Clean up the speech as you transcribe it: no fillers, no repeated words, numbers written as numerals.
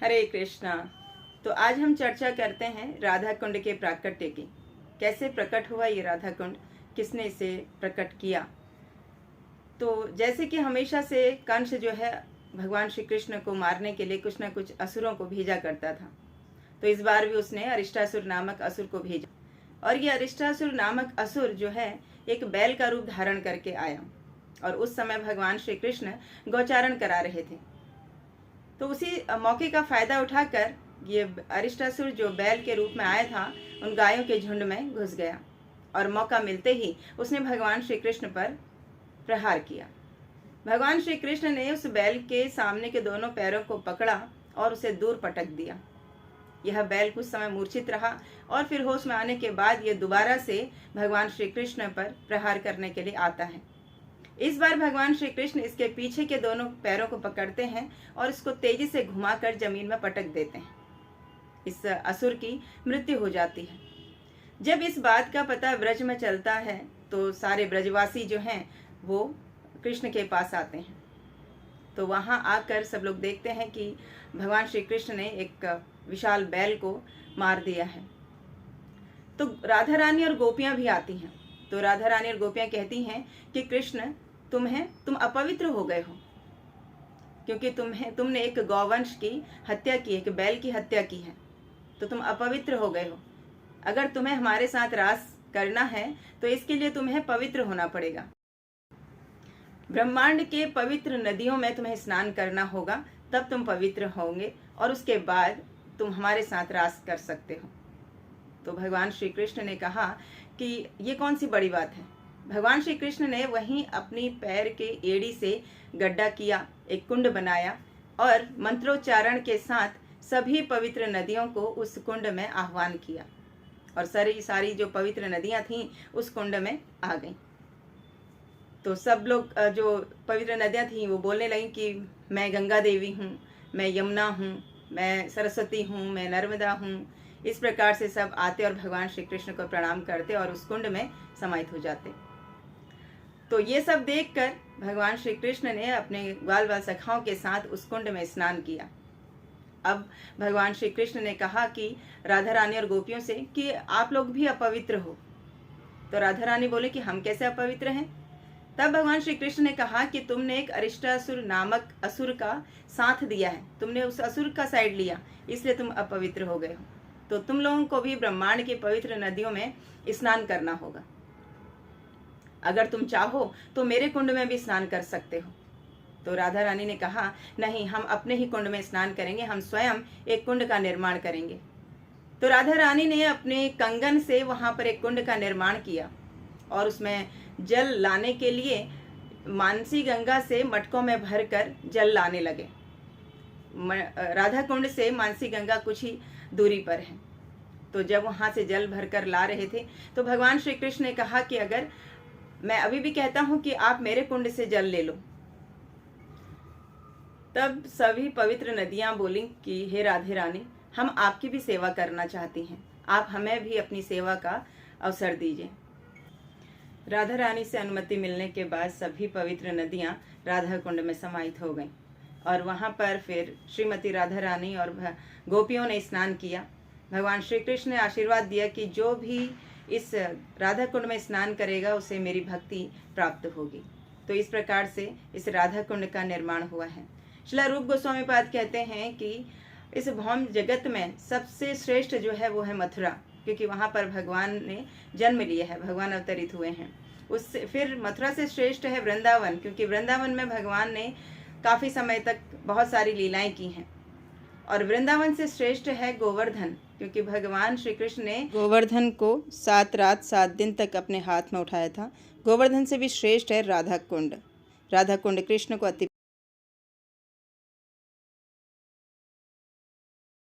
हरे कृष्णा। तो आज हम चर्चा करते हैं राधा कुंड के प्राकट्य की। कैसे प्रकट हुआ ये राधा कुंड, किसने इसे प्रकट किया। तो जैसे कि हमेशा से कंस जो है भगवान श्री कृष्ण को मारने के लिए कुछ न कुछ असुरों को भेजा करता था, तो इस बार भी उसने अरिष्टासुर नामक असुर को भेजा। और ये अरिष्टासुर नामक असुर जो है एक बैल का रूप धारण करके आया, और उस समय भगवान श्री कृष्ण गौचारण करा रहे थे। तो उसी मौके का फायदा उठाकर ये अरिष्टासुर जो बैल के रूप में आया था उन गायों के झुंड में घुस गया, और मौका मिलते ही उसने भगवान श्री कृष्ण पर प्रहार किया। भगवान श्री कृष्ण ने उस बैल के सामने के दोनों पैरों को पकड़ा और उसे दूर पटक दिया। यह बैल कुछ समय मूर्छित रहा और फिर होश में आने के बाद यह दोबारा से भगवान श्री कृष्ण पर प्रहार करने के लिए आता है। इस बार भगवान श्री कृष्ण इसके पीछे के दोनों पैरों को पकड़ते हैं और इसको तेजी से घुमाकर जमीन में पटक देते हैं। इस असुर की मृत्यु हो जाती है। जब इस बात का पता ब्रज में चलता है तो सारे ब्रजवासी जो हैं वो कृष्ण के पास आते हैं। तो वहां आकर सब लोग देखते हैं कि भगवान श्री कृष्ण ने एक विशाल बैल को मार दिया है। तो राधा रानी और गोपियां भी आती हैं। तो राधा रानी और गोपियां कहती हैं कि कृष्ण तुम अपवित्र हो गए हो, क्योंकि तुमने एक गौवंश की हत्या की, एक बैल की हत्या की है, तो तुम अपवित्र हो गए हो। अगर तुम्हें हमारे साथ रास करना है तो इसके लिए तुम्हें पवित्र होना पड़ेगा। ब्रह्मांड के पवित्र नदियों में तुम्हें स्नान करना होगा, तब तुम पवित्र होंगे और उसके बाद तुम हमारे साथ रास कर सकते हो। तो भगवान श्री कृष्ण ने कहा कि ये कौन सी बड़ी बात है। भगवान श्री कृष्ण ने वहीं अपनी पैर के एड़ी से गड्ढा किया, एक कुंड बनाया और मंत्रोच्चारण के साथ सभी पवित्र नदियों को उस कुंड में आह्वान किया, और सारी जो पवित्र नदियां थीं उस कुंड में आ गईं। तो सब लोग जो पवित्र नदियां थीं वो बोलने लगी कि मैं गंगा देवी हूँ, मैं यमुना हूँ, मैं सरस्वती हूँ, मैं नर्मदा हूँ। इस प्रकार से सब आते और भगवान श्री कृष्ण को प्रणाम करते और उस कुंड में समाहित हो जाते। तो ये सब देखकर भगवान श्री कृष्ण ने अपने ग्वाल बाल सखाओं के साथ उस कुंड में स्नान किया। अब भगवान श्री कृष्ण ने कहा कि राधा रानी और गोपियों से कि आप लोग भी अपवित्र हो। तो राधा रानी बोले कि हम कैसे अपवित्र हैं। तब भगवान श्री कृष्ण ने कहा कि तुमने एक अरिष्टासुर नामक असुर का साथ दिया है, तुमने उस असुर का साइड लिया, इसलिए तुम अपवित्र हो गए हो। तो तुम लोगों को भी ब्रह्मांड की पवित्र नदियों में स्नान करना होगा। अगर तुम चाहो तो मेरे कुंड में भी स्नान कर सकते हो। तो राधा रानी ने कहा नहीं, हम अपने ही कुंड में स्नान करेंगे, हम स्वयं एक कुंड का निर्माण करेंगे। तो राधा रानी ने अपने कंगन से वहां पर एक कुंड का निर्माण किया और उसमें जल लाने के लिए मानसी गंगा से मटकों में भरकर जल लाने लगे। राधा कुंड से मानसी गंगा कुछ ही दूरी पर है। तो जब वहां से जल भरकर ला रहे थे तो भगवान श्री कृष्ण ने कहा कि अगर मैं अभी भी कहता हूं कि आप मेरे कुंड से जल ले लो, तब सभी पवित्र नदियां बोली कि हे राधे रानी, हम आपकी भी सेवा करना चाहती हैं, आप हमें भी अपनी सेवा का अवसर दीजिए। राधा रानी से अनुमति मिलने के बाद सभी पवित्र नदियां राधा कुंड में समाहित हो गईं, और वहां पर फिर श्रीमती राधा रानी और गोपियों ने स्नान किया। भगवान श्री कृष्ण ने आशीर्वाद दिया कि जो भी इस राधा कुंड में स्नान करेगा उसे मेरी भक्ति प्राप्त होगी। तो इस प्रकार से इस राधा कुंड का निर्माण हुआ है। श्रील रूप गोस्वामी पाद कहते हैं कि इस भौम जगत में सबसे श्रेष्ठ जो है वो है मथुरा, क्योंकि वहां पर भगवान ने जन्म लिया है, भगवान अवतरित हुए हैं। उससे फिर मथुरा से श्रेष्ठ है वृंदावन, क्योंकि वृंदावन में भगवान ने काफी समय तक बहुत सारी लीलाएं की हैं। और वृंदावन से श्रेष्ठ है गोवर्धन, क्योंकि भगवान श्री कृष्ण ने गोवर्धन को 7 रात 7 दिन तक अपने हाथ में उठाया था। गोवर्धन से भी श्रेष्ठ है राधा कुंड। राधा कुंड कृष्ण को अति